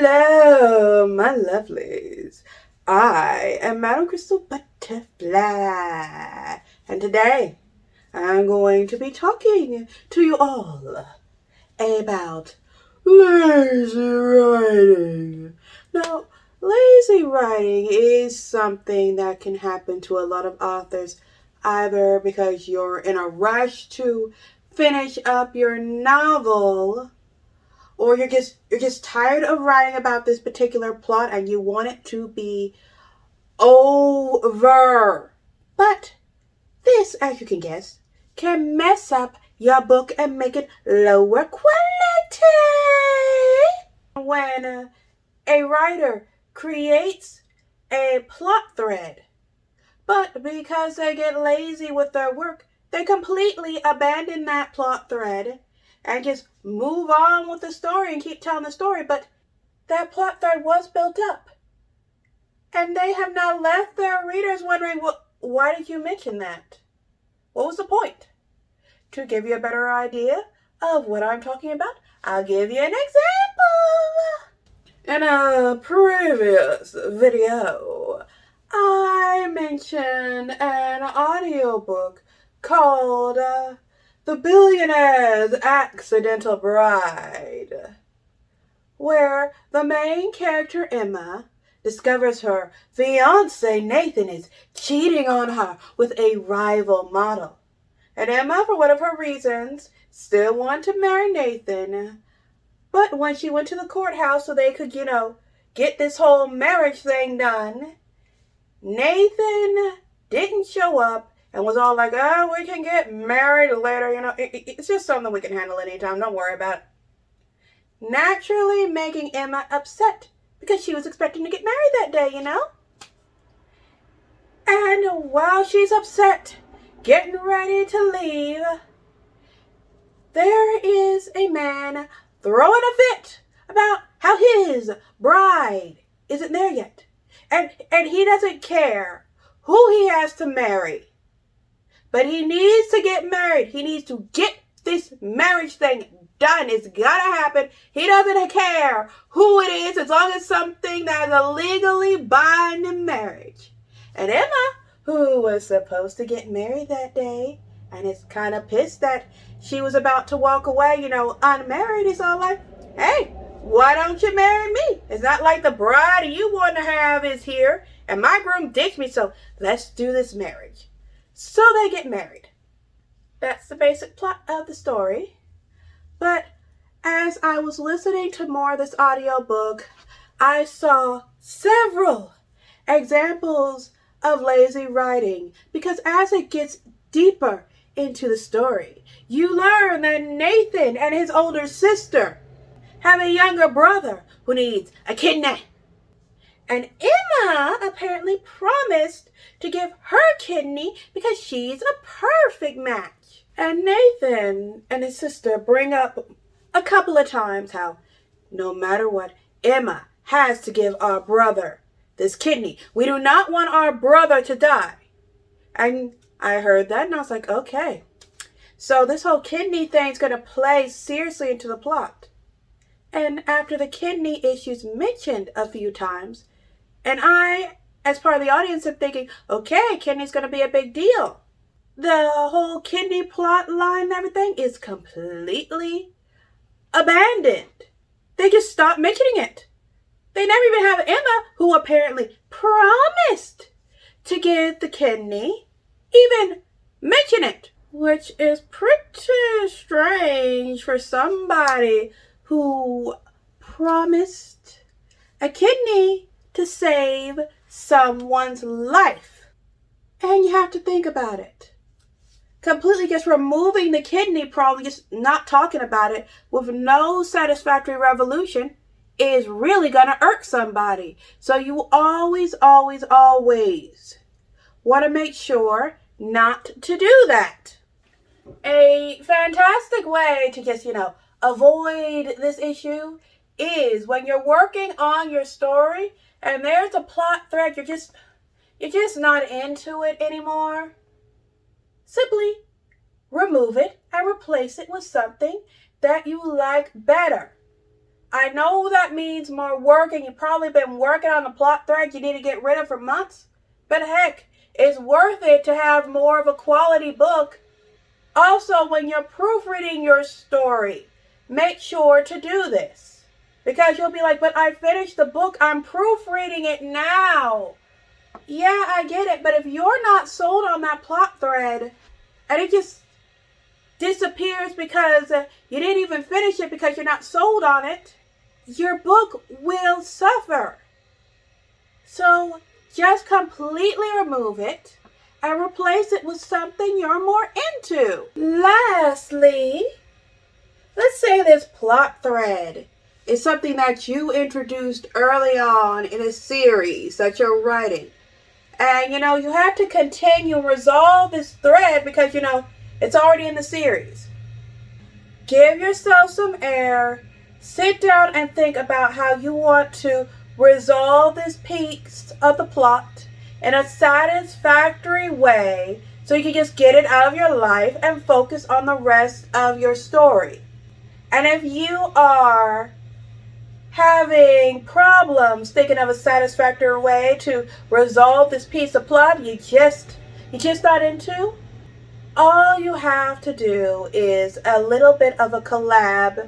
Hello, my lovelies. I am Madam Crystal Butterfly, and today I'm going to be talking to you all about lazy writing. Now, lazy writing is something that can happen to a lot of authors, either because you're in a rush to finish up your novel, or you're just tired of writing about this particular plot and you want it to be over. But this, as you can guess, can mess up your book and make it lower quality. When a writer creates a plot thread, but because they get lazy with their work, they completely abandon that plot thread and just move on with the story and keep telling the story. But that plot thread was built up. And they have now left their readers wondering, well, why did you mention that? What was the point? To give you a better idea of what I'm talking about, I'll give you an example. In a previous video, I mentioned an audiobook called The Billionaire's Accidental Bride, where the main character, Emma, discovers her fiancé, Nathan, is cheating on her with a rival model. And Emma, for whatever her reasons, still wanted to marry Nathan. But when she went to the courthouse so they could, get this whole marriage thing done, Nathan didn't show up and was all like, oh, we can get married later. It's just something we can handle anytime. Don't worry about it. Naturally making Emma upset because she was expecting to get married that day. And while she's upset, getting ready to leave, there is a man throwing a fit about how his bride isn't there yet. And he doesn't care who he has to marry. But he needs to get married. He needs to get this marriage thing done. It's gotta happen. He doesn't care who it is, as long as something that is a legally binding marriage. And Emma, who was supposed to get married that day, and is kind of pissed that she was about to walk away, unmarried, is all like, hey, why don't you marry me? It's not like the bride you want to have is here, and my groom ditched me, so let's do this marriage. So they get married. That's the basic plot of the story. But as I was listening to more of this audiobook, I saw several examples of lazy writing, because as it gets deeper into the story, you learn that Nathan and his older sister have a younger brother who needs a kidney. And Emma apparently promised to give her kidney because she's a perfect match. And Nathan and his sister bring up a couple of times how no matter what, Emma has to give our brother this kidney. We do not want our brother to die. And I heard that and I was like, okay. So this whole kidney thing's going to play seriously into the plot. And after the kidney issues mentioned a few times, and I, as part of the audience, am thinking, okay, kidney's going to be a big deal. The whole kidney plot line and everything is completely abandoned. They just stopped mentioning it. They never even have Emma, who apparently promised to give the kidney, even mention it. Which is pretty strange for somebody who promised a kidney to save someone's life. And you have to think about it. Completely just removing the kidney problem, just not talking about it with no satisfactory resolution is really going to irk somebody. So you always want to make sure not to do that. A fantastic way to just, avoid this issue is when you're working on your story and there's a plot thread, you're just not into it anymore. Simply remove it and replace it with something that you like better. I know that means more work, and you've probably been working on the plot thread you need to get rid of for months. But heck, it's worth it to have more of a quality book. Also, when you're proofreading your story, make sure to do this. Because you'll be like, but I finished the book, I'm proofreading it now. Yeah, I get it, but if you're not sold on that plot thread, and it just disappears because you didn't even finish it because you're not sold on it, your book will suffer. So just completely remove it and replace it with something you're more into. Lastly, let's say this plot thread is something that you introduced early on in a series that you're writing. And, you have to continue and resolve this thread because, it's already in the series. Give yourself some air. Sit down and think about how you want to resolve this piece of the plot in a satisfactory way so you can just get it out of your life and focus on the rest of your story. And if you are having problems thinking of a satisfactory way to resolve this piece of plot you just not into, all you have to do is a little bit of a collab,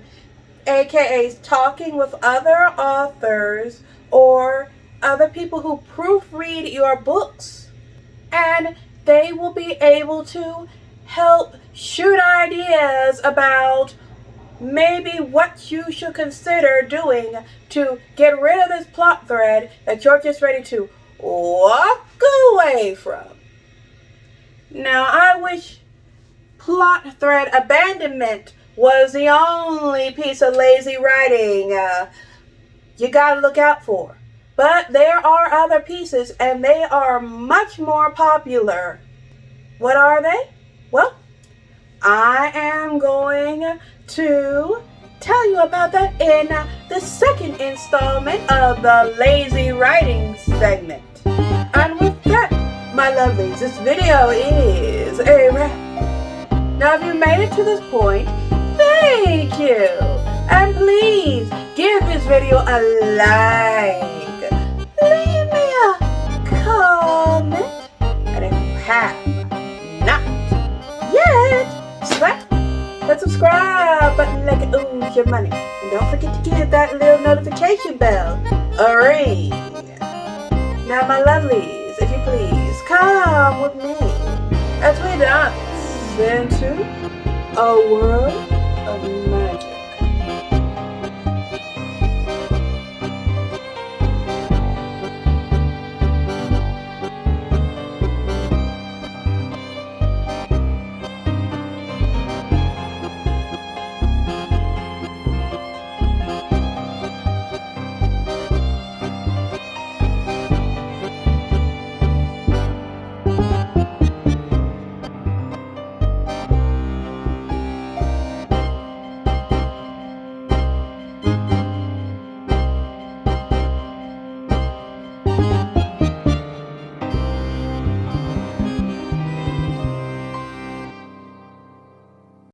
aka talking with other authors or other people who proofread your books, and they will be able to help shoot ideas about maybe what you should consider doing to get rid of this plot thread that you're just ready to walk away from. Now, I wish plot thread abandonment was the only piece of lazy writing you gotta look out for. But there are other pieces, and they are much more popular. What are they? Well, I am going to tell you about that in the second installment of the lazy writing segment. And with that, my lovelies, this video is a wrap. Now, if you made it to this point, thank you. And please give this video a like. Leave me a comment. And if you have not yet, slap that subscribe button like it owes your money. And don't forget to give that little notification bell a ring. Now, my lovelies, if you please, come with me as we dance into a world of magic.